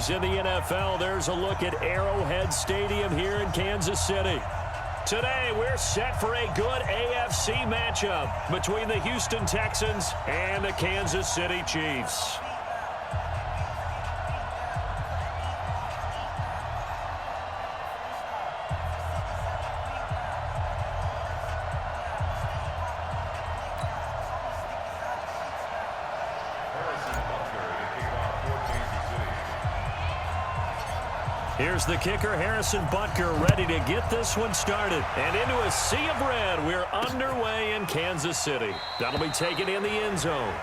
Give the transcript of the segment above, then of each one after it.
news in the NFL. There's a look at Arrowhead Stadium here in Kansas City. Today, we're set for a good AFC matchup between the Houston Texans and the Kansas City Chiefs. Here's the kicker, Harrison Butker, ready to get this one started. And into a sea of red, we're underway in Kansas City. That'll be taken in the end zone.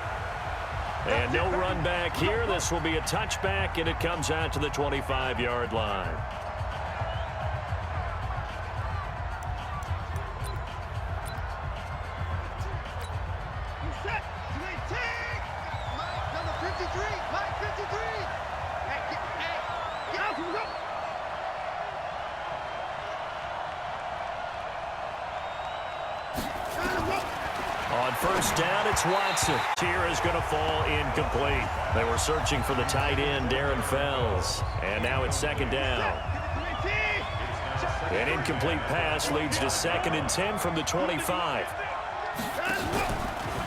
And no run back here. This will be a touchback, and it comes out to the 25-yard line. On first down, it's Watson. Here is going to fall incomplete. They were searching for the tight end, Darren Fells. And now it's second down. An incomplete pass leads to 2nd and 10 from the 25.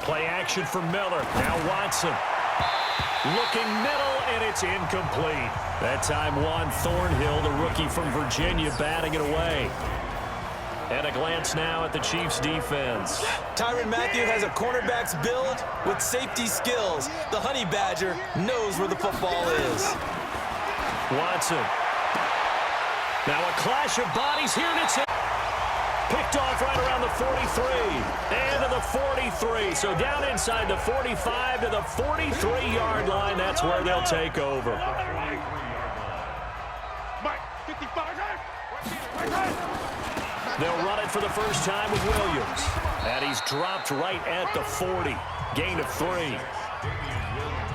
Play action for Miller. Now Watson. Looking middle, and it's incomplete. That time Juan Thornhill, the rookie from Virginia, batting it away. And a glance now at the Chiefs' defense. Tyrann Mathieu has a cornerback's build with safety skills. The Honey Badger knows where the football is. Watson. Now a clash of bodies here, and it's picked off right around the 43. And to the 43. So down inside the 45 to the 43-yard line. That's where they'll take over. They'll run it for the first time with Williams. And he's dropped right at the 40. Gain of 3.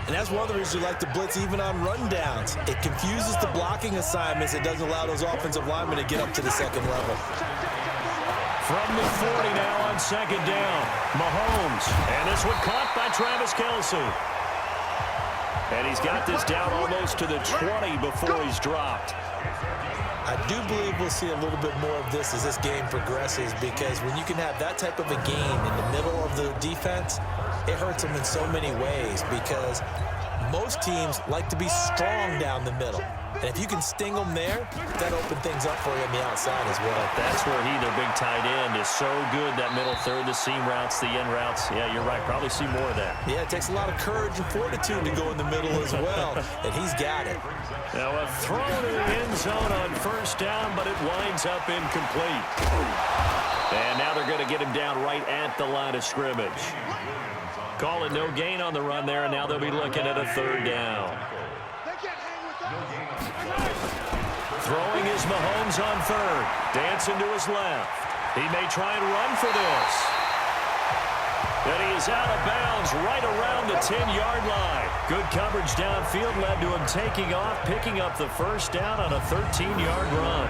And that's one of the reasons we like to blitz even on rundowns. It confuses the blocking assignments. It doesn't allow those offensive linemen to get up to the second level. From the 40 now on second down. Mahomes. And this one caught by Travis Kelce. And he's got this down almost to the 20 before he's dropped. I do believe we'll see a little bit more of this as this game progresses, because when you can have that type of a gain in the middle of the defense, it hurts them in so many ways, because most teams like to be strong down the middle. And if you can sting them there, that opens things up for you on the outside as well. That's where their big tight end, is so good, that middle third, the seam routes, the end routes. Yeah, you're right. Probably see more of that. Yeah, it takes a lot of courage and fortitude to go in the middle as well, and he's got it. Now a throw to the end zone on first down, but it winds up incomplete. And now they're going to get him down right at the line of scrimmage. Call it no gain on the run there, and now they'll be looking at a third down. Throwing is Mahomes on third. Dancing to his left. He may try and run for this. And he is out of bounds right around the 10-yard line. Good coverage downfield led to him taking off, picking up the first down on a 13-yard run.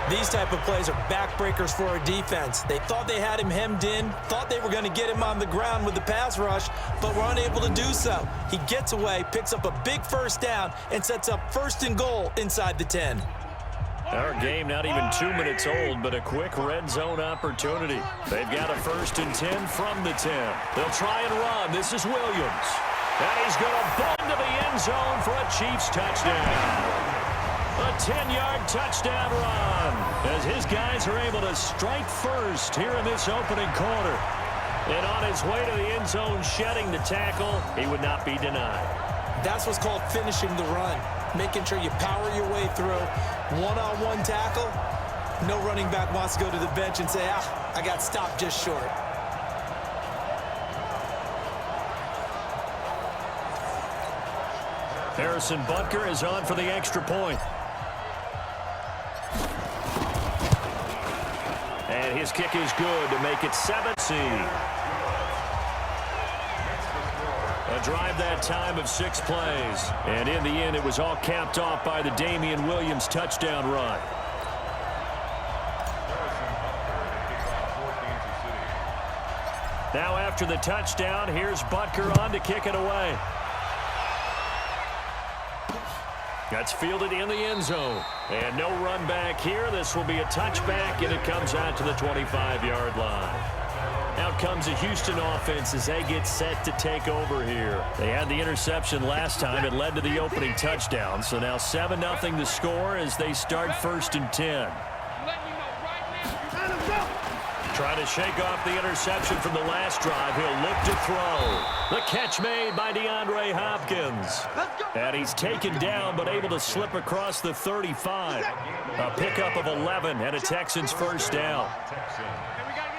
These type of plays are backbreakers for our defense. They thought they had him hemmed in, thought they were going to get him on the ground with the pass rush, but were unable to do so. He gets away, picks up a big first down, and sets up 1st and goal inside the 10. Our game not even 2 minutes old, but a quick red zone opportunity. They've got a 1st and 10 from the 10. They'll try and run. This is Williams. And he's going to bend to the end zone for a Chiefs touchdown. A 10-yard touchdown run as his guys are able to strike first here in this opening quarter. And on his way to the end zone, shedding the tackle, he would not be denied. That's what's called finishing the run, making sure you power your way through. One-on-one tackle, no running back wants to go to the bench and say, I got stopped just short. Harrison Butker is on for the extra point. And his kick is good to make it 7-C. A drive that time of 6 plays. And in the end, it was all capped off by the Damian Williams touchdown run. Now after the touchdown, here's Butker on to kick it away. That's fielded in the end zone. And no run back here. This will be a touchback, and it comes out to the 25-yard line. Out comes the Houston offense as they get set to take over here. They had the interception last time. It led to the opening touchdown. So now 7-0 the score as they start 1st and 10. Trying to shake off the interception from the last drive. He'll look to throw. The catch made by DeAndre Hopkins. And he's taken down but able to slip across the 35. A pickup of 11 and a Texans first down.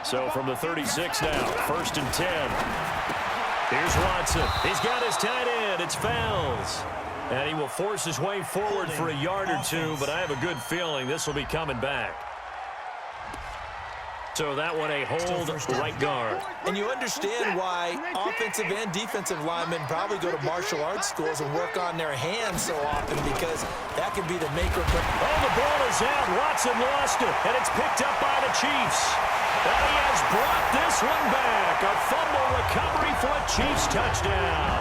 So from the 36 now, 1st and 10. Here's Watson. He's got his tight end. It's Fowles. And he will force his way forward for a yard or two, but I have a good feeling this will be coming back. So that one a hold right guard. And you understand why offensive and defensive linemen probably go to martial arts schools and work on their hands so often, because that can be the make or break. Oh, the ball is out. Watson lost it, and it's picked up by the Chiefs. And he has brought this one back. A fumble recovery for a Chiefs touchdown.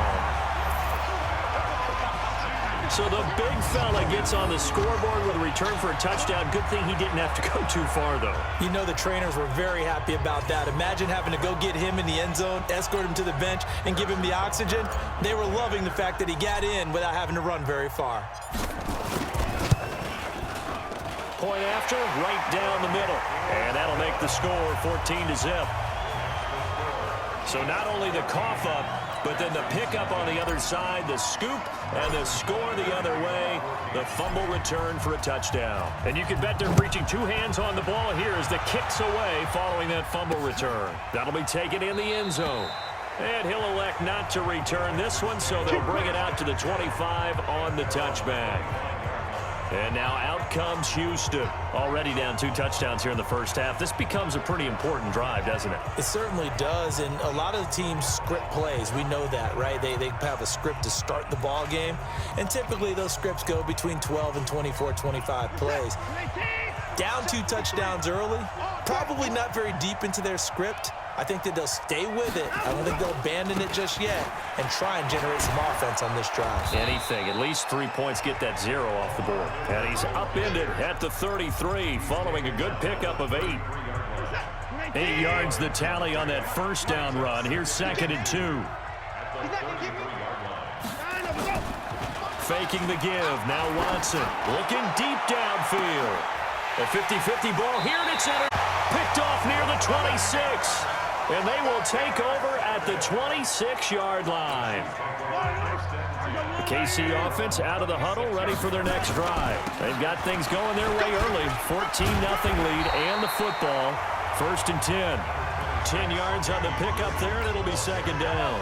So the big fella gets on the scoreboard with a return for a touchdown. Good thing he didn't have to go too far, though. You know the trainers were very happy about that. Imagine having to go get him in the end zone, escort him to the bench, and give him the oxygen. They were loving the fact that he got in without having to run very far. Point after, right down the middle. And that'll make the score 14-0. So not only the cough up, but then the pickup on the other side, the scoop, and the score the other way. The fumble return for a touchdown. And you can bet they're reaching two hands on the ball here as the kick's away following that fumble return. That'll be taken in the end zone. And he'll elect not to return this one, so they'll bring it out to the 25 on the touchback. And now out comes Houston. Already down 2 touchdowns here in the first half. This becomes a pretty important drive, doesn't it? It certainly does, and a lot of the teams script plays. We know that, right? They have a script to start the ball game, and typically those scripts go between 12 and 24, 25 plays. Down 2 touchdowns early, probably not very deep into their script. I think that they'll stay with it. I don't think they'll abandon it just yet and try and generate some offense on this drive. Anything. At least 3 points, get that 0 off the board. And he's upended at the 33 following a good pickup of 8. 8 yards the tally on that first down run. Here's 2nd and 2. Faking the give. Now Watson looking deep downfield. A 50-50 ball here, and it's picked off near the 26. And they will take over at the 26-yard line. The KC offense out of the huddle, ready for their next drive. They've got things going their way early. 14-0 lead and the football. 1st and 10. 10 yards on the pickup there, and it'll be 2nd down.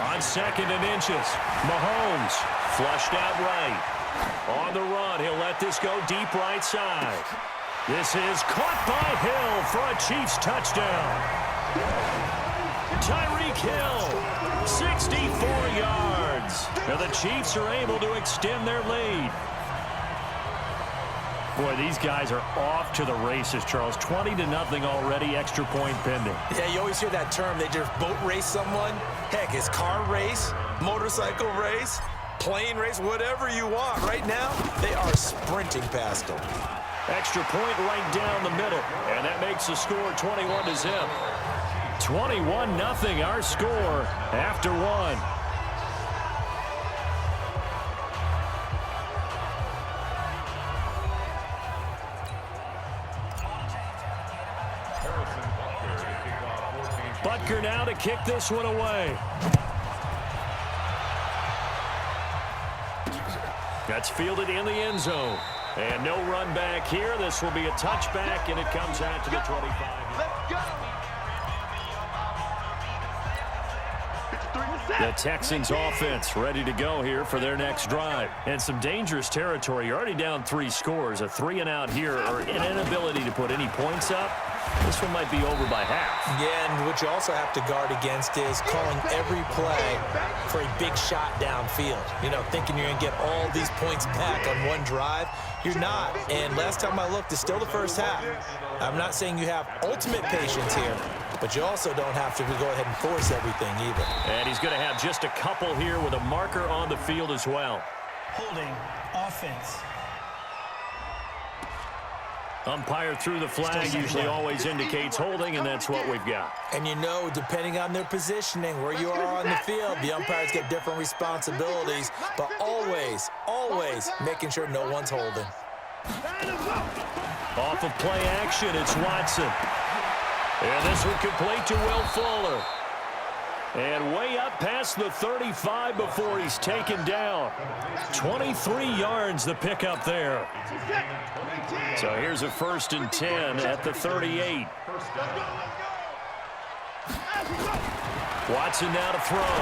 On 2nd and inches, Mahomes flushed out right. On the run, he'll let this go deep right side. This is caught by Hill for a Chiefs touchdown. Tyreek Hill, 64 yards. And the Chiefs are able to extend their lead. Boy, these guys are off to the races, Charles. 20-0 already, extra point pending. Yeah, you always hear that term. They just boat race someone. Heck, it's car race, motorcycle race, plane race, whatever you want. Right now, they are sprinting past them. Extra point right down the middle, and that makes the score 21-0. 21-0, our score after 1. Butker now to kick this one away. That's fielded in the end zone. And no run back here. This will be a touchback, and it comes out to the 25. The Texans offense ready to go here for their next drive. And some dangerous territory. You're already down 3 scores. A 3-and-out here, or an inability to put any points up. This one might be over by half. Yeah, and what you also have to guard against is calling every play for a big shot downfield. You know, thinking you're going to get all these points back on one drive. You're not. And last time I looked, it's still the first half. I'm not saying you have ultimate patience here, but you also don't have to go ahead and force everything either. And he's going to have just a couple here with a marker on the field as well. Holding offense. Umpire through the flag usually always indicates holding, and that's what we've got. And you know, depending on their positioning, where you are on the field, the umpires get different responsibilities, but always, always making sure no one's holding. Off of play action, it's Watson. And this one complete to Will Fuller. And way up past the 35 before he's taken down. 23 yards the pickup there. So here's a 1st and 10 at the 38. Watson now to throw.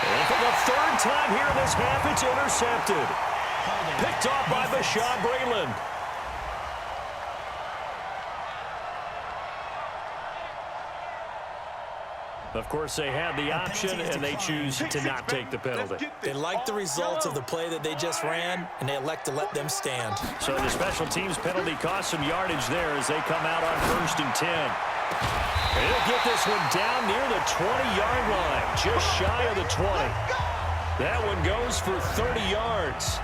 And for the 3rd time here in this half, it's intercepted. Picked off by Bashaud Breeland. Of course, they had the option, and they choose to not take the penalty. They like the results of the play that they just ran, and they elect to let them stand. So the special teams penalty cost some yardage there as they come out on 1st and 10. And he'll get this one down near the 20-yard line, just shy of the 20. That one goes for 30 yards.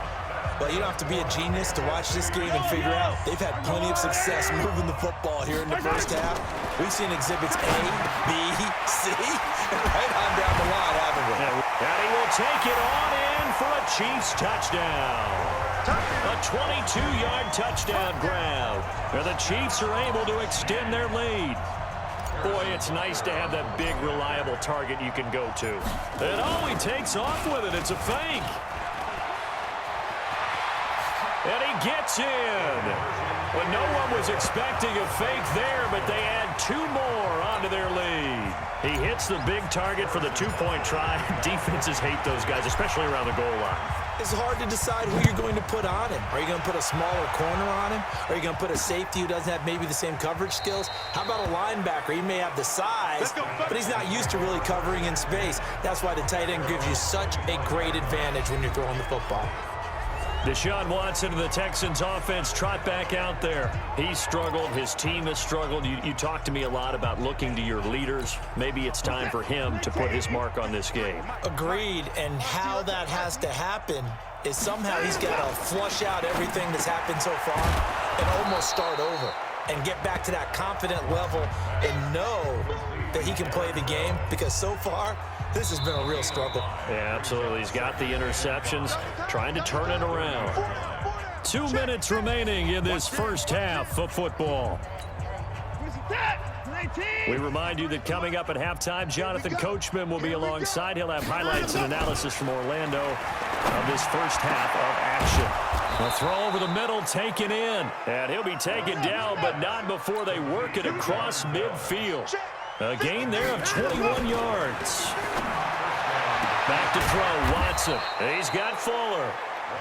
Well, you don't have to be a genius to watch this game and figure out they've had plenty of success moving the football here in the first half. We've seen exhibits A, B, C, and right on down the line, haven't we? And he will take it on in for a Chiefs touchdown. A 22-yard touchdown grab. And the Chiefs are able to extend their lead. Boy, it's nice to have that big, reliable target you can go to. And oh, he takes off with it. It's a fake. And he gets in. Well, no one was expecting a fake there, but they add 2 more onto their lead. He hits the big target for the 2-point try. Defenses hate those guys, especially around the goal line. It's hard to decide who you're going to put on him. Are you going to put a smaller corner on him? Are you going to put a safety who doesn't have maybe the same coverage skills? How about a linebacker? He may have the size, but he's not used to really covering in space. That's why the tight end gives you such a great advantage when you're throwing the football. Deshaun Watson and the Texans offense trot back out there. He's struggled. His team has struggled. You talk to me a lot about looking to your leaders. Maybe it's time for him to put his mark on this game. Agreed. And how that has to happen is somehow he's got to flush out everything that's happened so far and almost start over and get back to that confident level and know that he can play the game, because so far this has been a real struggle. Yeah, absolutely. He's got the interceptions, trying to turn it around. 2 minutes remaining in this first half of football. We remind you that coming up at halftime, Jonathan Coachman will be alongside. He'll have highlights and analysis from Orlando of this first half of action. A throw over the middle, taken in. And he'll be taken down, but not before they work it across midfield. A gain there of 21 yards. Back to throw, Watson. He's got Fuller.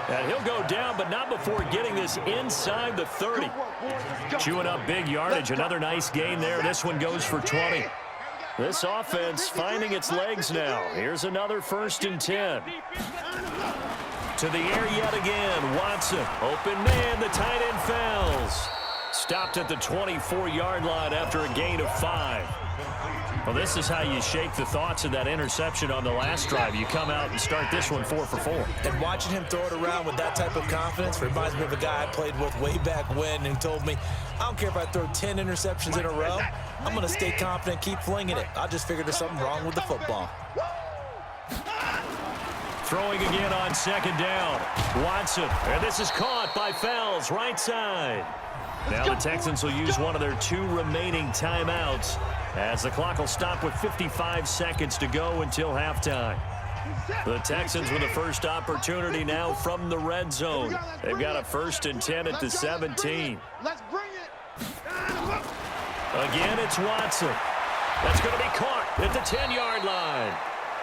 And he'll go down, but not before getting this inside the 30. Chewing up big yardage. Another nice gain there. This one goes for 20. This offense finding its legs now. Here's another 1st and 10. To the air yet again. Watson. Open man. The tight end fouls. Stopped at the 24-yard line after a gain of 5. Well, this is how you shake the thoughts of that interception on the last drive. You come out and start this one 4 for 4. And watching him throw it around with that type of confidence reminds me of a guy I played with way back when and told me, I don't care if I throw 10 interceptions in a row. I'm going to stay confident, keep flinging it. I just figured there's something wrong with the football. Throwing again on 2nd down. Watson. And this is caught by Fells, right side. Now the Texans will use one of their 2 remaining timeouts as the clock will stop with 55 seconds to go until halftime. The Texans with the first opportunity now from the red zone. They've got a 1st and 10 at the 17. Let's bring it. Again, it's Watson. That's going to be caught at the 10-yard line.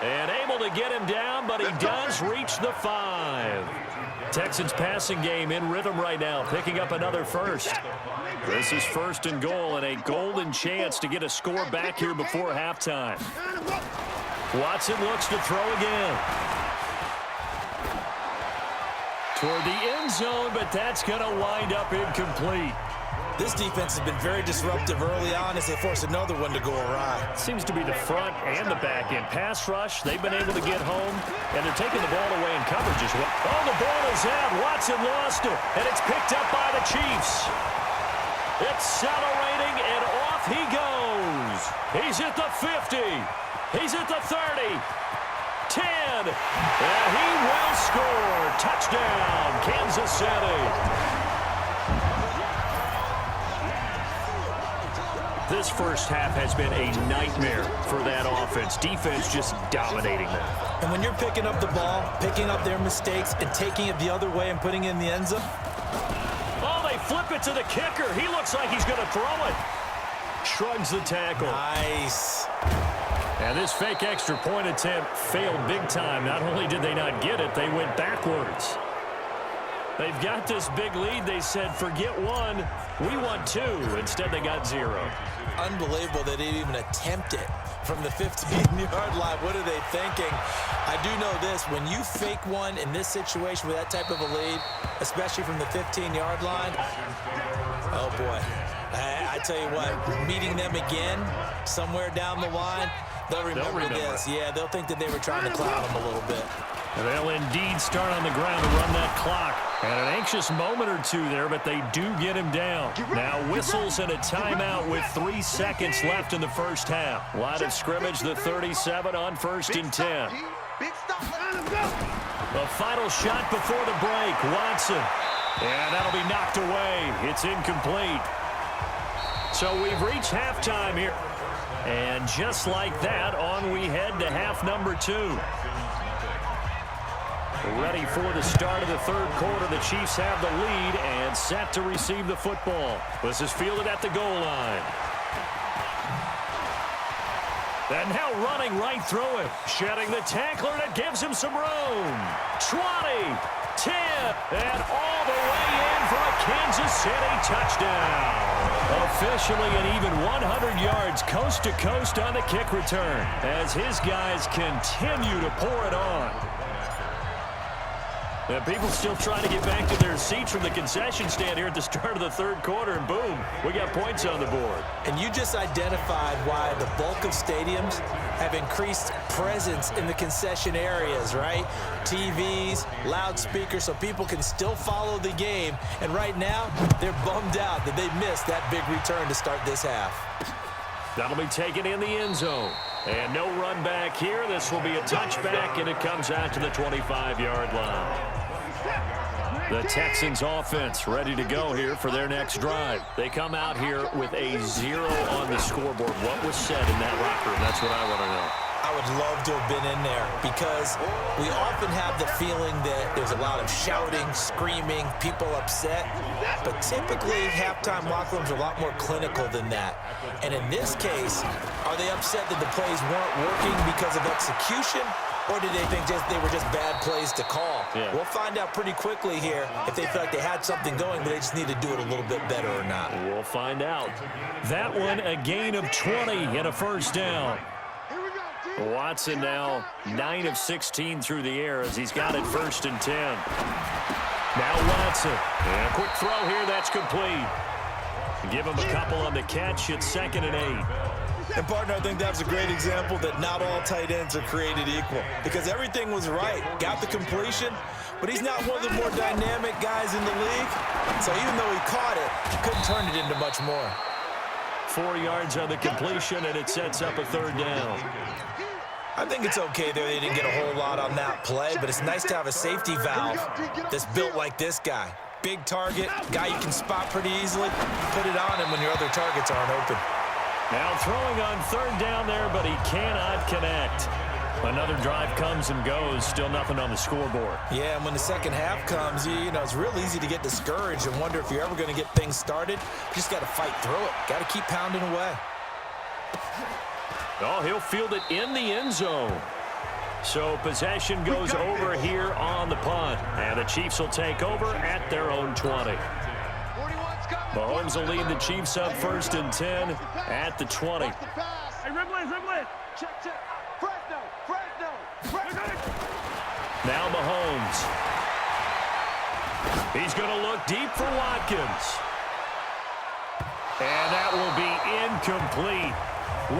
And able to get him down, but he does reach the 5. Texans passing game in rhythm right now, picking up another first. This is 1st and goal and a golden chance to get a score back here before halftime. Watson looks to throw again. Toward the end zone, but that's going to wind up incomplete. This defense has been very disruptive early on as they force another one to go awry. Seems to be the front and the back end. Pass rush, they've been able to get home, and they're taking the ball away in coverage as well. Oh, the ball is out. Watson lost it, and it's picked up by the Chiefs. Accelerating, and off he goes. He's at the 50. He's at the 30. 10. And he will score. Touchdown, Kansas City. This first half has been a nightmare for that offense. Defense just dominating them. And when you're picking up the ball, picking up their mistakes, and taking it the other way and putting it in the end zone. Oh, they flip it to the kicker. He looks like he's going to throw it. Shrugs the tackle. Nice. And this fake extra point attempt failed big time. Not only did they not get it, they went backwards. They've got this big lead. They said, forget one, we want two. Instead, they got 0. Unbelievable they didn't even attempt it from the 15-yard line. What are they thinking? I do know this. When you fake one in this situation with that type of a lead, especially from the 15-yard line, oh, boy. I tell you what, meeting them again somewhere down the line, they'll remember this. Yeah, they'll think that they were trying to clown them a little bit. And they'll indeed start on the ground to run that clock. And an anxious moment or two there, but they do get him down. Now whistles and a timeout with 3 seconds left in the first half. Line of scrimmage, the 37 on 1st and 10. The final shot before the break, Watson. And that'll be knocked away. It's incomplete. So we've reached halftime here. And just like that, on we head to half number 2. Ready for the start of the third quarter. The Chiefs have the lead and set to receive the football. This is fielded at the goal line. And now running right through it. Shedding the tackler that gives him some room. 20, 10, and all the way in for a Kansas City touchdown. Officially an even 100 yards coast to coast on the kick return as his guys continue to pour it on. And people still trying to get back to their seats from the concession stand here at the start of the third quarter, and boom, we got points on the board. And you just identified why the bulk of stadiums have increased presence in the concession areas, right? TVs, loudspeakers, so people can still follow the game. And right now, they're bummed out that they missed that big return to start this half. That'll be taken in the end zone. And no run back here. This will be a touchback, and it comes out to the 25-yard line. The Texans offense ready to go here for their next drive. They come out here with a 0 on the scoreboard. What was said in that locker room? That's what I want to know. I would love to have been in there because we often have the feeling that there's a lot of shouting, screaming, people upset. But typically, halftime locker rooms are a lot more clinical than that. And in this case, are they upset that the plays weren't working because of execution? Or did they think they were just bad plays to call? Yeah. We'll find out pretty quickly here if they feel like they had something going, but they just need to do it a little bit better or not. We'll find out. That one, a gain of 20 and a first down. Watson now 9 of 16 through the air as he's got it 1st and 10. Now Watson. And a quick throw here, that's complete. Give him a couple on the catch. It's 2nd and 8. And, partner, I think that was a great example that not all tight ends are created equal because everything was right. Got the completion, but he's not one of the more dynamic guys in the league. So even though he caught it, he couldn't turn it into much more. 4 yards on the completion, and it sets up a 3rd down. I think it's okay there. They didn't get a whole lot on that play, but it's nice to have a safety valve that's built like this guy. Big target, guy you can spot pretty easily. Put it on him when your other targets aren't open. Now throwing on 3rd down there, but he cannot connect. Another drive comes and goes, still nothing on the scoreboard. Yeah, and when the second half comes, you know, it's real easy to get discouraged and wonder if you're ever going to get things started. You just got to fight through it. Got to keep pounding away. Oh, he'll field it in the end zone. So possession goes over here on the punt. And the Chiefs will take over at their own 20. Mahomes will lead the Chiefs up 1st and 10 at the 20. Hey, dribble it. Check. Fresno. Now Mahomes. He's going to look deep for Watkins. And that will be incomplete.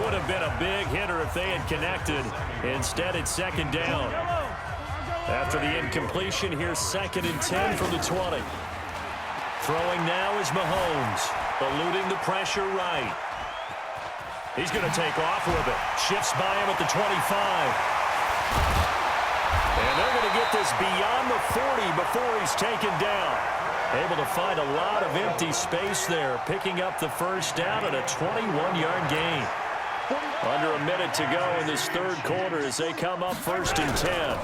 Would have been a big hitter if they had connected. Instead, it's 2nd down. After the incompletion, here's 2nd and 10 from the 20. Throwing now is Mahomes, eluding the pressure right. He's going to take off with it. Shifts by him at the 25. And they're going to get this beyond the 40 before he's taken down. Able to find a lot of empty space there, picking up the 1st down and a 21-yard gain. Under a minute to go in this 3rd quarter as they come up 1st and 10.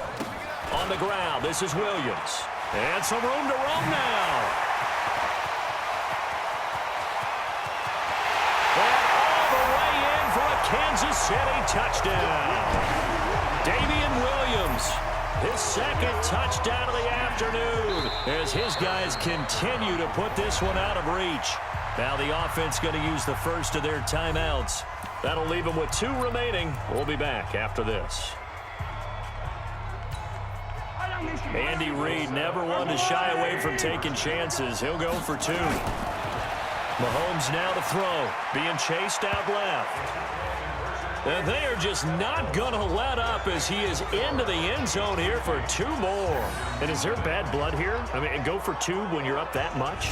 On the ground, this is Williams. And some room to roam now. And all the way in for a Kansas City touchdown. Damian Williams, his 2nd touchdown of the afternoon as his guys continue to put this one out of reach. Now the offense going to use the first of their timeouts. That'll leave them with 2 remaining. We'll be back after this. Andy Reid never one to shy away from taking chances. He'll go for 2. Mahomes now to throw, being chased out left. And they are just not going to let up as he is into the end zone here for 2 more. And is there bad blood here? I mean, go for 2 when you're up that much?